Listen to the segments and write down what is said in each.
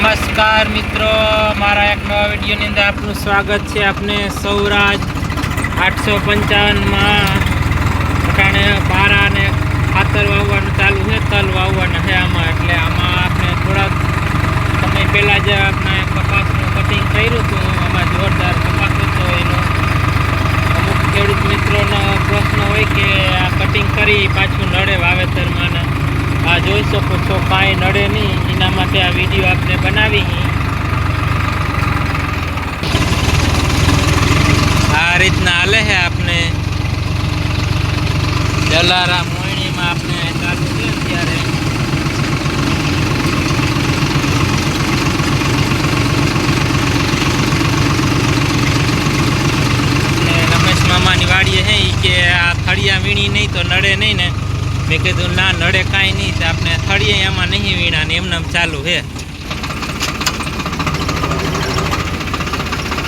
નમસ્કાર મિત્રો, મારા એક નવા વિડીયોની અંદર આપનું સ્વાગત છે. આપને સૌરાજ 855માં અટાણે પારા અને ખાતર વાવવાનું ચાલુ છે, તલ વાવવાના છે આમાં. એટલે આમાં આપણે થોડાક સમય પહેલાં જ આપણે કપાસનું કટિંગ કર્યું હતું. આમાં જોરદાર કપાસ હતો. એનો અમુક ખેડૂત મિત્રોનો પ્રશ્ન હોય કે આ કટિંગ કરી પાછું નડે વાવેતરમાં. આ જોઈ શકો છો, કાંઈ નડે નહીં. એના માટે આ વિડીયો આપણે બનાવી. આ રીતના હાલે છે. આપણે જલારામ મોયણીમાં આપણે ચાલુ છે અત્યારે. રમેશ મામાની વાડીએ છે કે આ થળિયા વીણી નહીં તો નડે નહીં ને. મેં કીધું ના નડે કાંઈ નહીં, તો આપણે થળીએ એમાં નહીં વીણા ને એમને ચાલુ છે.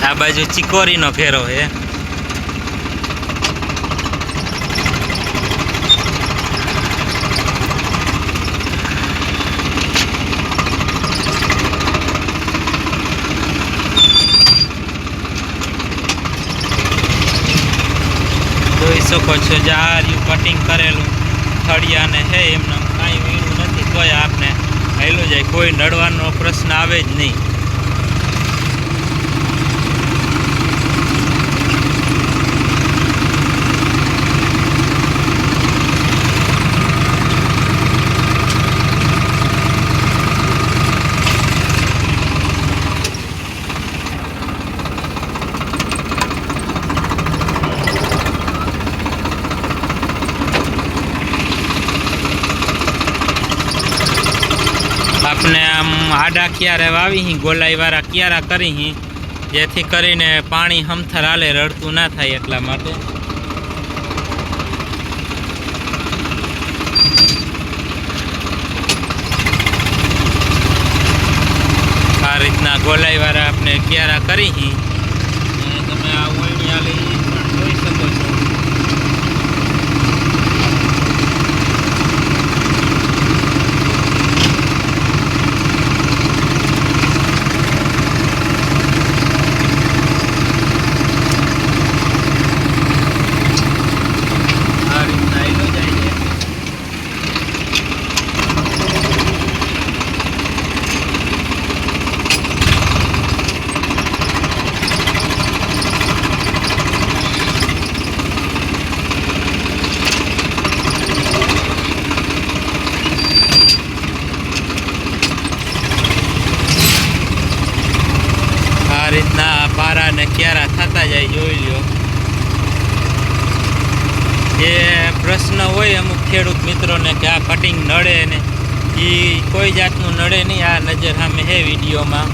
આ બાજુ ચિકોરીનો ફેરો છે. જોઈ શકો છો, જાર્યું કટિંગ કરેલું થળિયાને હે એમને કાંઈ વીણું નથી. તોય આપણે હાલ્યું જાય, કોઈ નડવાનો પ્રશ્ન આવે જ નહીં. આપણે આમ આડા ક્યારે વાવી, ગોલાઈવાળા ક્યારા કરી, જેથી કરીને પાણી હમથર હાલે, રડતું ના થાય એટલા માટે. આ રીતના ગોલાઈવાળા આપણે ક્યારા કરી. તમે આ ઓળણી હાલે પણ જોઈ શકો છો. રીતના પારા ને ક્યારા થતા જાય, જોઈ લ્યો. જે પ્રશ્ન હોય અમુક ખેડૂત મિત્રોને કે આ કટિંગ નડે ને, એ કોઈ જાતનું નડે નહીં. આ નજર સામે હે વિડીયોમાં.